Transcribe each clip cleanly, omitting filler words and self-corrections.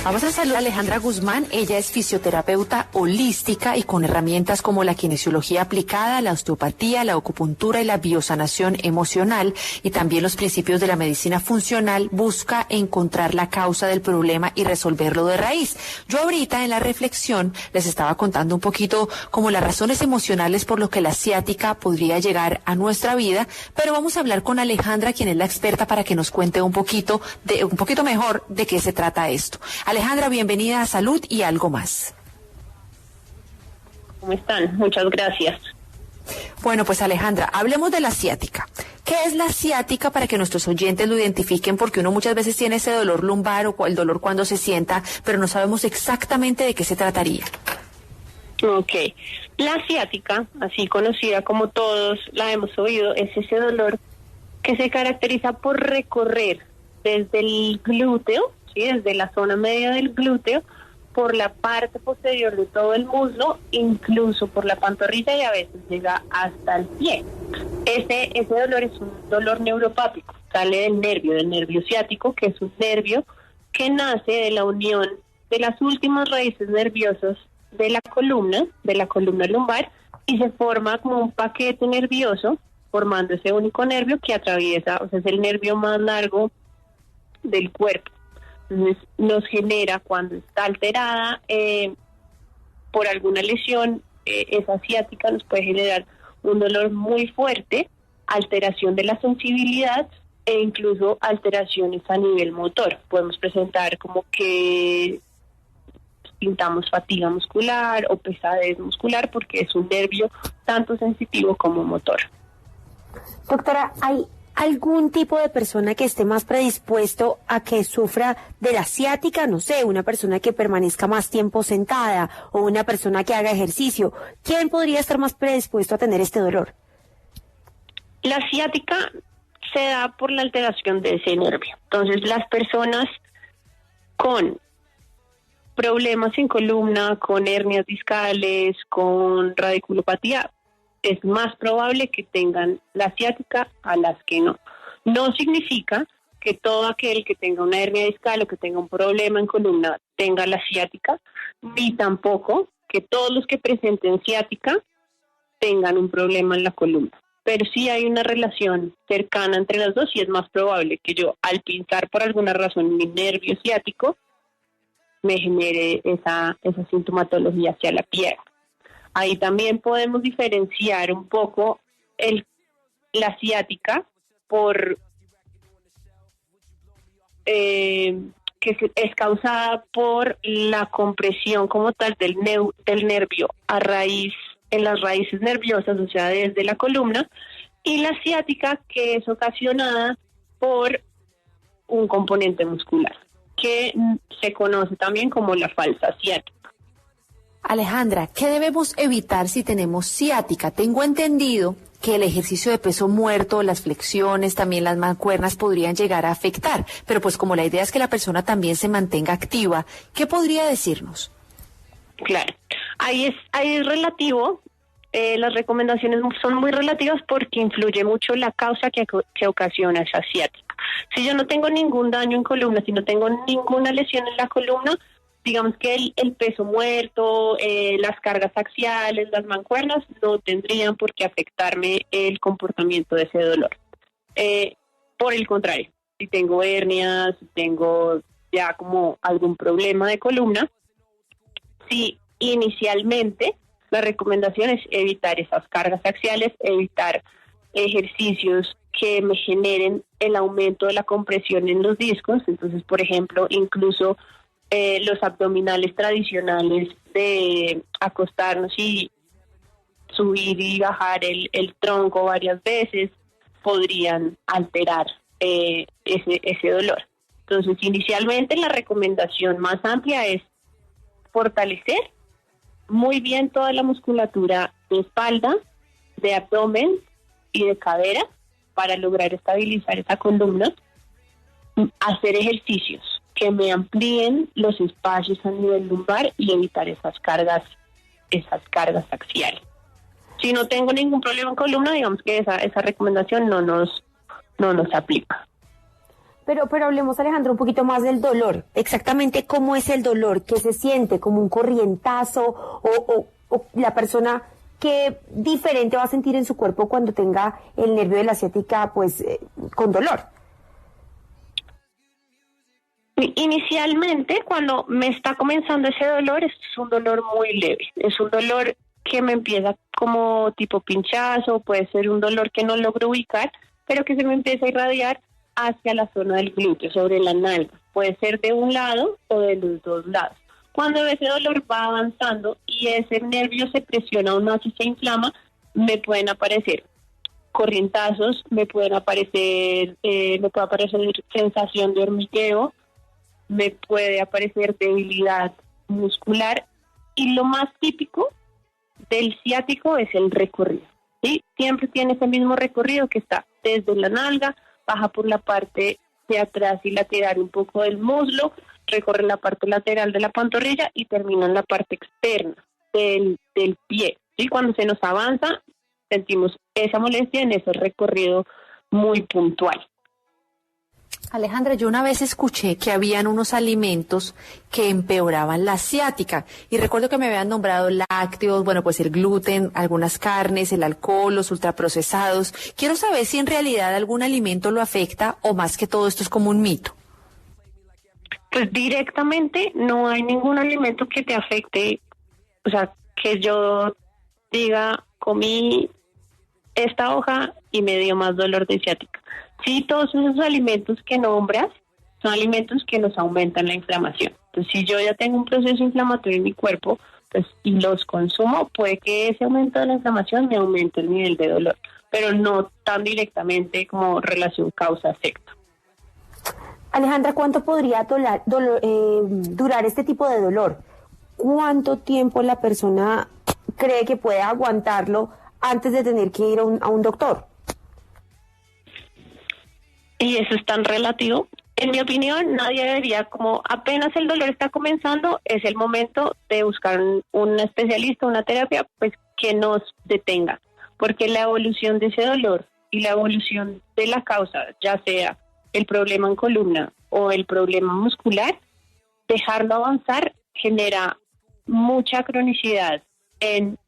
Vamos a saludar a Alejandra Guzmán. Ella es fisioterapeuta holística y con herramientas como la kinesiología aplicada, la osteopatía, la acupuntura y la biosanación emocional y también los principios de la medicina funcional, busca encontrar la causa del problema y resolverlo de raíz. Yo ahorita en la reflexión les estaba contando un poquito como las razones emocionales por lo que la ciática podría llegar a nuestra vida, pero vamos a hablar con Alejandra, quien es la experta, para que nos cuente un poquito mejor de qué se trata esto. Alejandra, bienvenida a Salud y Algo Más. ¿Cómo están? Muchas gracias. Bueno, pues Alejandra, hablemos de la ciática. ¿Qué es la ciática para que nuestros oyentes lo identifiquen? Porque uno muchas veces tiene ese dolor lumbar o el dolor cuando se sienta, pero no sabemos exactamente de qué se trataría. Ok. La ciática, así conocida como todos la hemos oído, es ese dolor que se caracteriza por recorrer desde el glúteo, ¿sí? Desde la zona media del glúteo, por la parte posterior de todo el muslo, incluso por la pantorrilla y a veces llega hasta el pie. Ese dolor es un dolor neuropático, sale del nervio ciático, que es un nervio que nace de la unión de las últimas raíces nerviosas de la columna lumbar, y se forma como un paquete nervioso, formando ese único nervio que atraviesa, o sea, es el nervio más largo del cuerpo. Entonces nos genera, cuando está alterada por alguna lesión, esa ciática nos puede generar un dolor muy fuerte, alteración de la sensibilidad e incluso alteraciones a nivel motor. Podemos presentar como que pintamos fatiga muscular o pesadez muscular, porque es un nervio tanto sensitivo como motor. Doctora, ¿hay algún tipo de persona que esté más predispuesto a que sufra de la ciática? No sé, una persona que permanezca más tiempo sentada o una persona que haga ejercicio. ¿Quién podría estar más predispuesto a tener este dolor? La ciática se da por la alteración de ese nervio. Entonces, las personas con problemas en columna, con hernias discales, con radiculopatía, es más probable que tengan la ciática a las que no. No significa que todo aquel que tenga una hernia discal o que tenga un problema en columna tenga la ciática, ni tampoco que todos los que presenten ciática tengan un problema en la columna. Pero sí hay una relación cercana entre las dos, y es más probable que yo, al pinzar por alguna razón mi nervio ciático, me genere esa sintomatología hacia la pierna. Ahí también podemos diferenciar un poco la ciática por que es causada por la compresión como tal del nervio en las raíces nerviosas, o sea, desde la columna, y la ciática, que es ocasionada por un componente muscular, que se conoce también como la falsa ciática. Alejandra, ¿qué debemos evitar si tenemos ciática? Tengo entendido que el ejercicio de peso muerto, las flexiones, también las mancuernas podrían llegar a afectar, pero pues como la idea es que la persona también se mantenga activa, ¿qué podría decirnos? Claro, ahí es relativo. Las recomendaciones son muy relativas porque influye mucho la causa que ocasiona esa ciática. Si yo no tengo ningún daño en columna, si no tengo ninguna lesión en la columna, digamos que el peso muerto, las cargas axiales, las mancuernas no tendrían por qué afectarme el comportamiento de ese dolor. Por el contrario, si tengo hernias, si tengo ya como algún problema de columna, sí, inicialmente la recomendación es evitar esas cargas axiales, evitar ejercicios que me generen el aumento de la compresión en los discos. Entonces, por ejemplo, incluso los abdominales tradicionales de acostarnos y subir y bajar el tronco varias veces podrían alterar ese dolor. Entonces, inicialmente la recomendación más amplia es fortalecer muy bien toda la musculatura de espalda, de abdomen y de cadera para lograr estabilizar esa columna, hacer ejercicios que me amplíen los espacios a nivel lumbar y evitar esas cargas axiales. Si no tengo ningún problema en columna, digamos que esa recomendación no nos aplica. Pero hablemos, Alejandro, un poquito más del dolor. Exactamente cómo es el dolor, qué se siente, como un corrientazo o la persona, qué diferente va a sentir en su cuerpo cuando tenga el nervio de la ciática, pues, con dolor. Inicialmente, cuando me está comenzando ese dolor, es un dolor muy leve. Es un dolor que me empieza como tipo pinchazo, puede ser un dolor que no logro ubicar, pero que se me empieza a irradiar hacia la zona del glúteo, sobre la nalga. Puede ser de un lado o de los dos lados. Cuando ese dolor va avanzando y ese nervio se presiona aún más y se inflama, me pueden aparecer corrientazos, me puede aparecer sensación de hormigueo, me puede aparecer debilidad muscular, y lo más típico del ciático es el recorrido, ¿sí? Siempre tiene ese mismo recorrido que está desde la nalga, baja por la parte de atrás y lateral un poco del muslo, recorre la parte lateral de la pantorrilla y termina en la parte externa del pie. Y cuando se nos avanza, sentimos esa molestia en ese recorrido muy puntual. Alejandra, yo una vez escuché que habían unos alimentos que empeoraban la ciática y recuerdo que me habían nombrado lácteos, bueno, pues el gluten, algunas carnes, el alcohol, los ultraprocesados. Quiero saber si en realidad algún alimento lo afecta o más que todo esto es como un mito. Pues directamente no hay ningún alimento que te afecte, o sea, que yo diga, comí esta hoja y me dio más dolor de ciática. Sí, todos esos alimentos que nombras son alimentos que nos aumentan la inflamación. Entonces, si yo ya tengo un proceso inflamatorio en mi cuerpo, pues y los consumo, puede que ese aumento de la inflamación me aumente el nivel de dolor, pero no tan directamente como relación causa-efecto. Alejandra, ¿cuánto podría durar este tipo de dolor? ¿Cuánto tiempo la persona cree que puede aguantarlo antes de tener que ir a un doctor? Y eso es tan relativo. En mi opinión, nadie debería, como apenas el dolor está comenzando, es el momento de buscar un especialista, una terapia, pues que nos detenga. Porque la evolución de ese dolor y la evolución de la causa, ya sea el problema en columna o el problema muscular, dejarlo avanzar genera mucha cronicidad en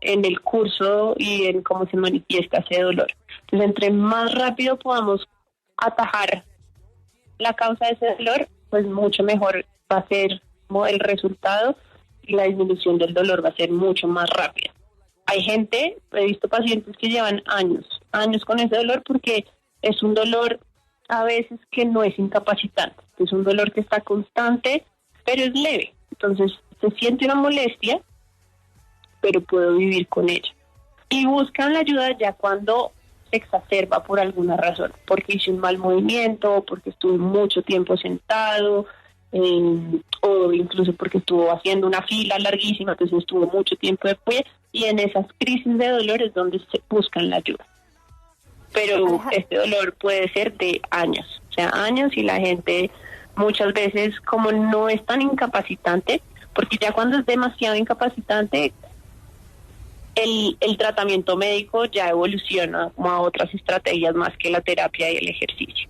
el curso y en cómo se manifiesta ese dolor. Entonces, entre más rápido podamos atajar la causa de ese dolor, pues mucho mejor va a ser el resultado y la disminución del dolor va a ser mucho más rápida. Hay gente, he visto pacientes que llevan años con ese dolor porque es un dolor a veces que no es incapacitante, es un dolor que está constante, pero es leve. Entonces, se siente una molestia, pero puedo vivir con ella. Y buscan la ayuda ya cuando se exacerba por alguna razón, porque hice un mal movimiento, porque estuve mucho tiempo sentado, o incluso porque estuvo haciendo una fila larguísima, entonces estuvo mucho tiempo de pie, y en esas crisis de dolor es donde se buscan la ayuda. Pero este dolor puede ser de años, o sea, años, y la gente muchas veces, como no es tan incapacitante, porque ya cuando es demasiado incapacitante, el tratamiento médico ya evoluciona como a otras estrategias más que la terapia y el ejercicio.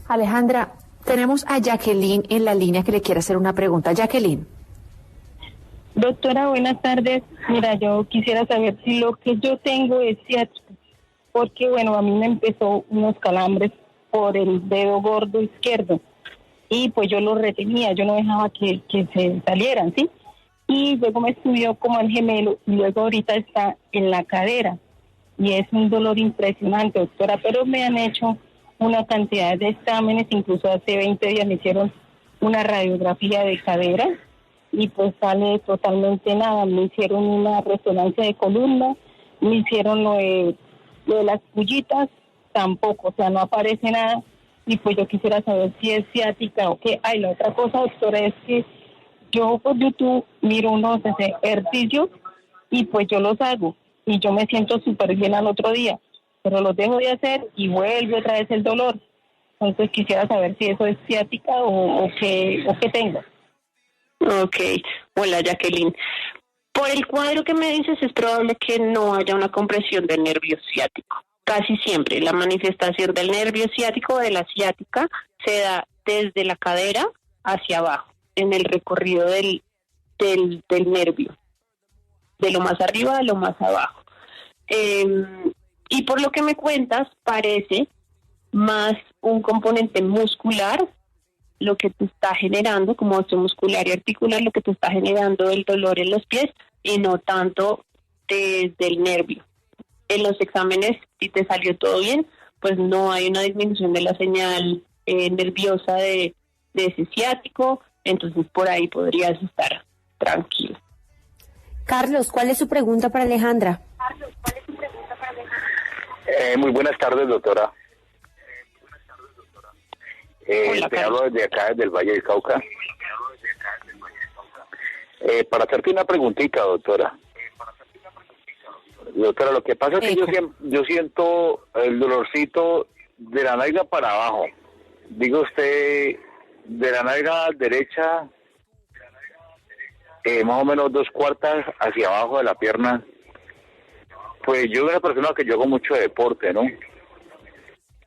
Alejandra, tenemos a Jacqueline en la línea que le quiere hacer una pregunta. Jacqueline. Doctora, buenas tardes. Mira, yo quisiera saber si lo que yo tengo es ciático, porque bueno, a mí me empezó unos calambres por el dedo gordo izquierdo y pues yo lo retenía, yo no dejaba que se salieran, ¿sí? Y luego me estudió como el gemelo y luego ahorita está en la cadera y es un dolor impresionante, doctora, pero me han hecho una cantidad de exámenes, incluso hace 20 días me hicieron una radiografía de cadera y pues sale totalmente nada. Me hicieron una resonancia de columna, me hicieron lo de las pullitas, tampoco, o sea, no aparece nada, y pues yo quisiera saber si es ciática o qué. La otra cosa, doctora, es que yo por YouTube miro unos ejercicios y pues yo los hago y yo me siento súper bien al otro día, pero los dejo de hacer y vuelve otra vez el dolor. Entonces quisiera saber si eso es ciática o qué tengo. Ok, hola Jacqueline. Por el cuadro que me dices, es probable que no haya una compresión del nervio ciático. Casi siempre la manifestación del nervio ciático o de la ciática se da desde la cadera hacia abajo, en el recorrido del nervio, de lo más arriba a lo más abajo. Y por lo que me cuentas, parece más un componente muscular lo que te está generando, como osteomuscular muscular y articular, lo que te está generando el dolor en los pies y no tanto desde el nervio. En los exámenes, si te salió todo bien, pues no hay una disminución de la señal nerviosa de ese ciático, entonces por ahí podrías estar tranquilo. Carlos, ¿cuál es su pregunta para Alejandra? Muy buenas tardes, doctora. Hola, te hablo desde acá, desde el Valle del Cauca. Para hacerte una preguntita, doctora. Doctora, lo que pasa es que yo siento el dolorcito de la nalga para abajo. Digo usted, de la nalga derecha, más o menos 2/4 hacia abajo de la pierna. Pues yo soy una persona que yo hago mucho deporte, ¿no?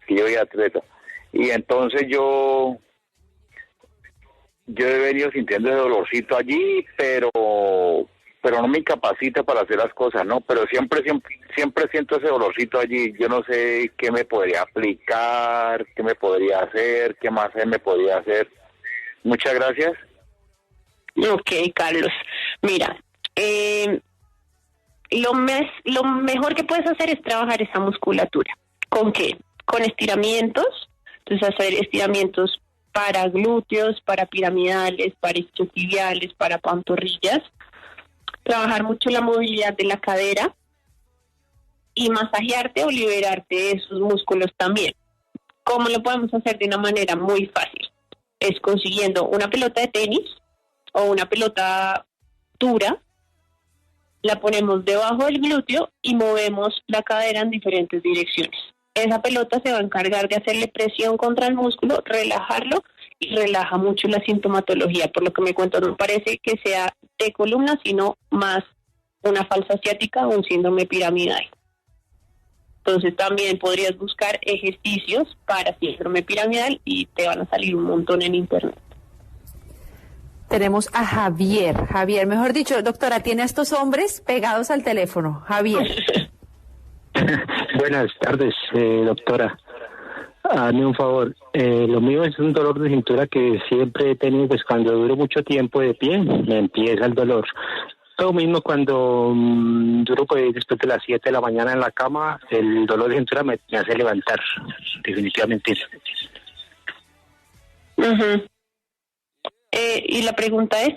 Y yo soy atleta. Y entonces yo he venido sintiendo ese dolorcito allí, pero no me incapacita para hacer las cosas, ¿no? Pero siempre siento ese dolorcito allí. Yo no sé qué me podría aplicar, qué me podría hacer, qué más me podría hacer. Muchas gracias. Ok, Carlos. Mira, lo mejor que puedes hacer es trabajar esa musculatura. ¿Con qué? Con estiramientos. Entonces hacer estiramientos para glúteos, para piramidales, para isquiotibiales, para pantorrillas. Trabajar mucho la movilidad de la cadera y masajearte o liberarte de esos músculos también. ¿Cómo lo podemos hacer? De una manera muy fácil. Es consiguiendo una pelota de tenis o una pelota dura, la ponemos debajo del glúteo y movemos la cadera en diferentes direcciones. Esa pelota se va a encargar de hacerle presión contra el músculo, relajarlo y relaja mucho la sintomatología. Por lo que me cuento, no parece que sea de columna, sino más una falsa ciática o un síndrome piramidal. Entonces también podrías buscar ejercicios para síndrome piramidal y te van a salir un montón en internet. Tenemos a Javier. Javier, mejor dicho, doctora, tiene a estos hombres pegados al teléfono. Javier. Buenas tardes, doctora. Hazme un favor. Lo mío es un dolor de cintura que siempre he tenido, pues cuando duro mucho tiempo de pie, me empieza el dolor. Lo mismo cuando duro pues después de las 7 de la mañana en la cama, el dolor de cintura me hace levantar, definitivamente. Uh-huh. Y la pregunta es,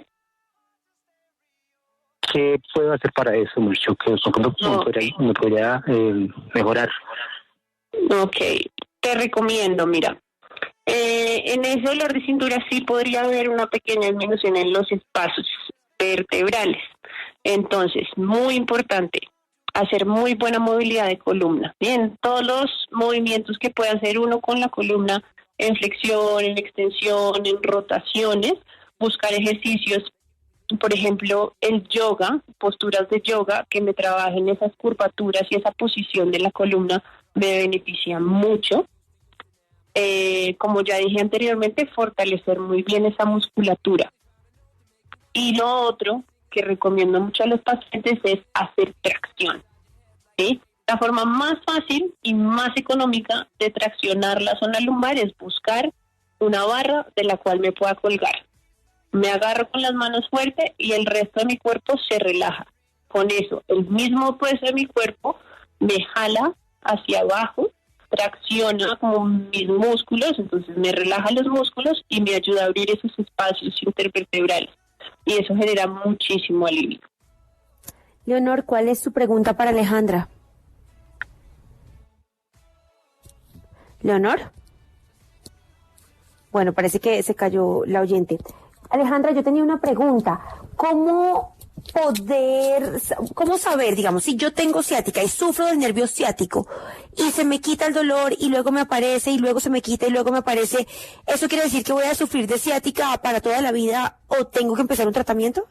¿qué puedo hacer para eso, mucho? ¿Qué me podría mejorar? Ok, te recomiendo, mira, en ese dolor de cintura sí podría haber una pequeña disminución en los espacios vertebrales. Entonces, muy importante, hacer muy buena movilidad de columna. Bien, todos los movimientos que puede hacer uno con la columna en flexión, en extensión, en rotaciones, buscar ejercicios, por ejemplo, el yoga, posturas de yoga que me trabajen esas curvaturas y esa posición de la columna me beneficia mucho. Como ya dije anteriormente, fortalecer muy bien esa musculatura. Y lo otro que recomiendo mucho a los pacientes es hacer tracción, ¿sí? La forma más fácil y más económica de traccionar la zona lumbar es buscar una barra de la cual me pueda colgar. Me agarro con las manos fuerte y el resto de mi cuerpo se relaja. Con eso, el mismo peso de mi cuerpo me jala hacia abajo, tracciona como mis músculos, entonces me relaja los músculos y me ayuda a abrir esos espacios intervertebrales. Y eso genera muchísimo alivio. Leonor, ¿cuál es su pregunta para Alejandra? ¿Leonor? Bueno, parece que se cayó la oyente. Alejandra, yo tenía una pregunta. ¿Cómo saber, digamos, si yo tengo ciática y sufro del nervio ciático y se me quita el dolor y luego me aparece y luego se me quita y luego me aparece, ¿eso quiere decir que voy a sufrir de ciática para toda la vida o tengo que empezar un tratamiento?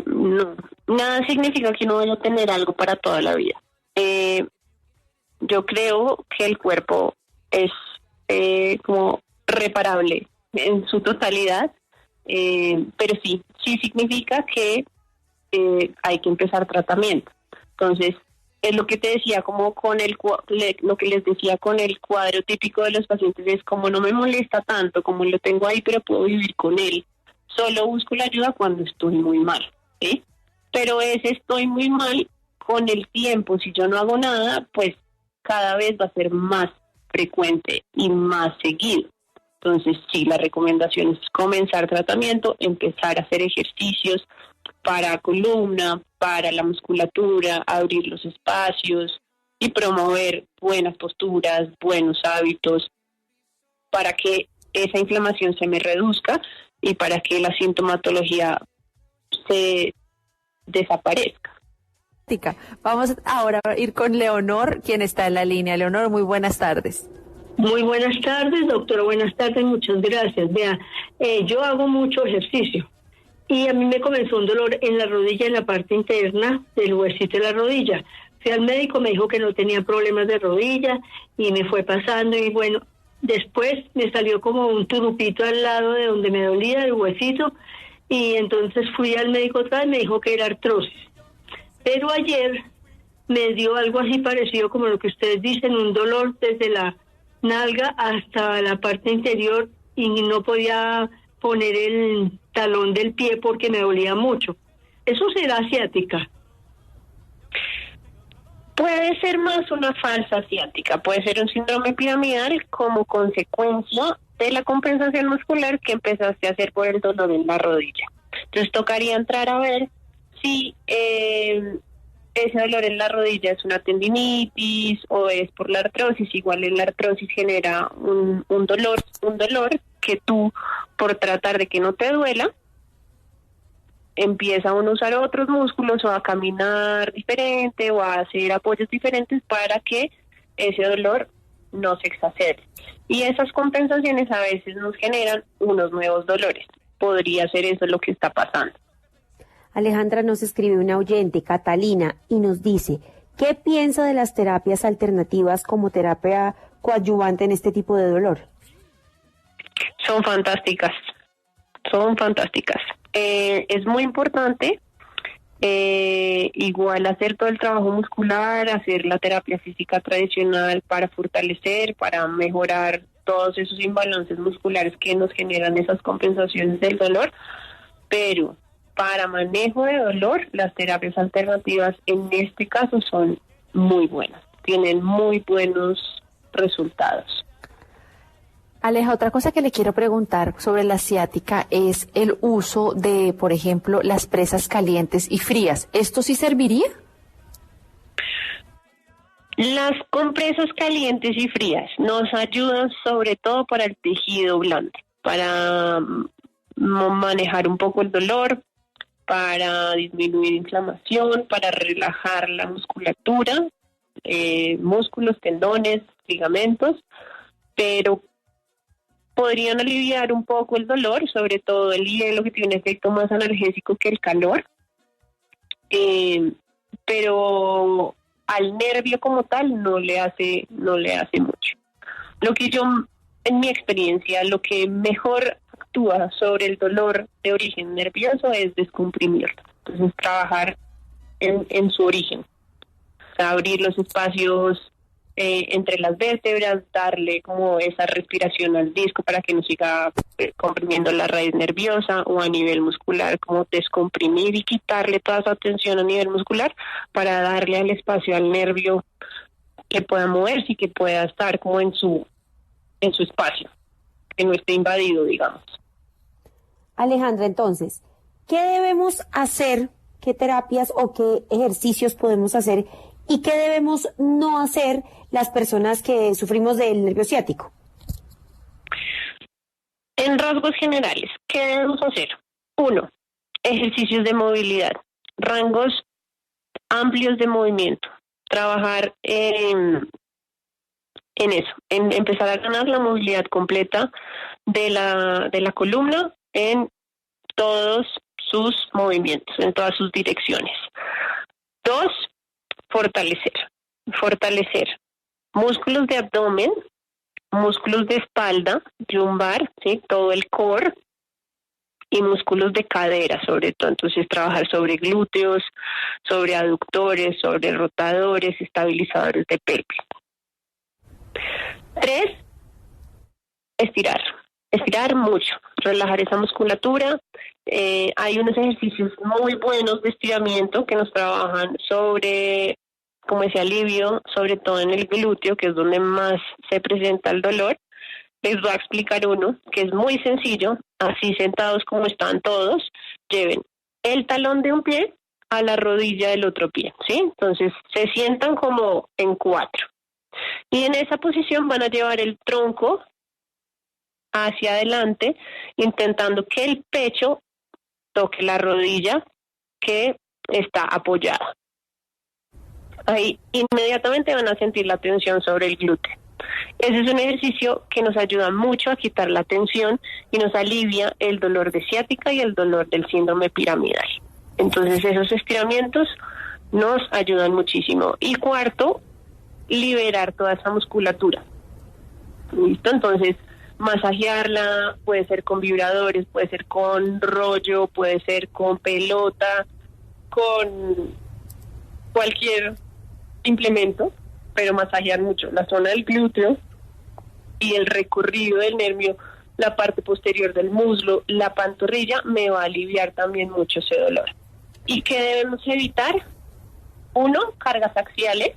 No, nada significa que no vaya a tener algo para toda la vida. Yo creo que el cuerpo es como reparable en su totalidad, pero sí significa que hay que empezar tratamiento. Entonces, es lo que te decía, como con lo que les decía con el cuadro típico de los pacientes, es como no me molesta tanto, como lo tengo ahí, pero puedo vivir con él. Solo busco la ayuda cuando estoy muy mal, ¿sí? Pero ese estoy muy mal con el tiempo, si yo no hago nada, pues cada vez va a ser más frecuente y más seguido. Entonces, sí, la recomendación es comenzar tratamiento, empezar a hacer ejercicios para columna, para la musculatura, abrir los espacios y promover buenas posturas, buenos hábitos para que esa inflamación se me reduzca y para que la sintomatología se desaparezca. Vamos ahora a ir con Leonor, quien está en la línea. Leonor, muy buenas tardes. Muy buenas tardes, doctora. Buenas tardes, muchas gracias. Vea, yo hago mucho ejercicio y a mí me comenzó un dolor en la rodilla, en la parte interna del huesito de la rodilla. Fui al médico, me dijo que no tenía problemas de rodilla y me fue pasando y bueno, después me salió como un turupito al lado de donde me dolía el huesito y entonces fui al médico otra vez, me dijo que era artrosis. Pero ayer me dio algo así parecido como lo que ustedes dicen, un dolor desde la nalga hasta la parte interior y no podía poner el talón del pie porque me dolía mucho. ¿Eso será ciática? Puede ser más una falsa ciática, puede ser un síndrome piramidal como consecuencia de la compensación muscular que empezaste a hacer por el dolor en la rodilla. Entonces tocaría entrar a ver si ese dolor en la rodilla es una tendinitis o es por la artrosis. Igual en la artrosis genera un dolor que tú, por tratar de que no te duela, empieza uno a usar otros músculos o a caminar diferente o a hacer apoyos diferentes para que ese dolor no se exacerbe. Y esas compensaciones a veces nos generan unos nuevos dolores. Podría ser eso lo que está pasando. Alejandra nos escribe una oyente, Catalina, y nos dice, ¿qué piensa de las terapias alternativas como terapia coadyuvante en este tipo de dolor? Son fantásticas. Es muy importante igual hacer todo el trabajo muscular, hacer la terapia física tradicional para fortalecer, para mejorar todos esos imbalances musculares que nos generan esas compensaciones del dolor, pero para manejo de dolor, las terapias alternativas en este caso son muy buenas, tienen muy buenos resultados. Aleja, otra cosa que le quiero preguntar sobre la ciática es el uso de, por ejemplo, las presas calientes y frías. ¿Esto sí serviría? Las compresas calientes y frías nos ayudan sobre todo para el tejido blando, para manejar un poco el dolor, para disminuir inflamación, para relajar la musculatura, músculos, tendones, ligamentos, pero podrían aliviar un poco el dolor, sobre todo el hielo, que tiene un efecto más analgésico que el calor, pero al nervio como tal no le hace mucho. Lo que yo, en mi experiencia, lo que mejor actúa sobre el dolor de origen nervioso es descomprimirlo. Entonces trabajar en su origen, o sea, abrir los espacios entre las vértebras, darle como esa respiración al disco para que no siga comprimiendo la raíz nerviosa, o a nivel muscular como descomprimir y quitarle toda esa tensión a nivel muscular para darle al espacio al nervio que pueda moverse y que pueda estar como en su espacio, que no esté invadido, digamos. Alejandra, entonces, ¿qué debemos hacer? ¿Qué terapias o qué ejercicios podemos hacer? ¿Y qué debemos no hacer las personas que sufrimos del nervio ciático? En rasgos generales, ¿qué debemos hacer? 1. Ejercicios de movilidad, rangos amplios de movimiento. Trabajar en eso, en empezar a ganar la movilidad completa de la columna en todos sus movimientos, en todas sus direcciones. 2. Fortalecer. fortalecer músculos de abdomen, músculos de espalda, lumbar, ¿sí? Todo el core y músculos de cadera, sobre todo. Entonces, trabajar sobre glúteos, sobre aductores, sobre rotadores, estabilizadores de pelvis. 3, estirar. Estirar mucho, relajar esa musculatura. Hay unos ejercicios muy buenos de estiramiento que nos trabajan sobre, como ese alivio, sobre todo en el glúteo, que es donde más se presenta el dolor. Les voy a explicar uno que es muy sencillo, así sentados como están todos, lleven el talón de un pie a la rodilla del otro pie, ¿sí? Entonces se sientan como en 4. Y en esa posición van a llevar el tronco hacia adelante, intentando que el pecho toque la rodilla que está apoyada. Ahí inmediatamente van a sentir la tensión sobre el glúteo. Ese es un ejercicio que nos ayuda mucho a quitar la tensión y nos alivia el dolor de ciática y el dolor del síndrome piramidal. Entonces esos estiramientos nos ayudan muchísimo. Y 4, liberar toda esa musculatura. ¿Listo? Entonces, masajearla, puede ser con vibradores, puede ser con rollo, puede ser con pelota, con cualquier implemento, pero masajear mucho la zona del glúteo y el recorrido del nervio, la parte posterior del muslo, la pantorrilla, me va a aliviar también mucho ese dolor. ¿Y qué debemos evitar? 1, cargas axiales,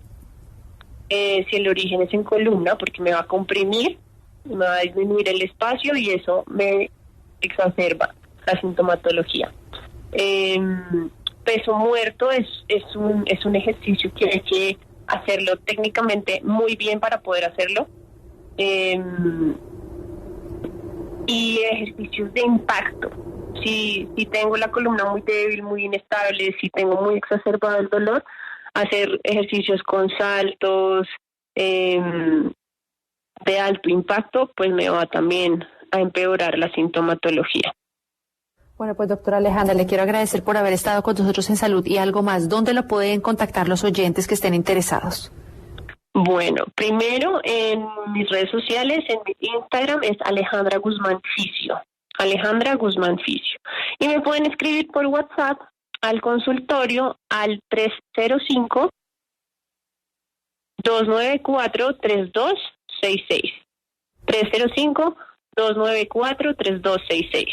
si el origen es en columna, porque me va a comprimir, me va a disminuir el espacio y eso me exacerba la sintomatología. Peso muerto es un ejercicio que hay que hacerlo técnicamente muy bien para poder hacerlo. Y ejercicios de impacto. Si tengo la columna muy débil, muy inestable, si tengo muy exacerbado el dolor, hacer ejercicios con saltos de alto impacto, pues me va también a empeorar la sintomatología. Bueno, pues doctora Alejandra, le quiero agradecer por haber estado con nosotros en Salud y algo más. ¿Dónde lo pueden contactar los oyentes que estén interesados? Bueno, primero en mis redes sociales, en mi Instagram es Alejandra Guzmán Fisio. Alejandra Guzmán Fisio. Y me pueden escribir por WhatsApp al consultorio al 305-294-3266. 305-294-3266.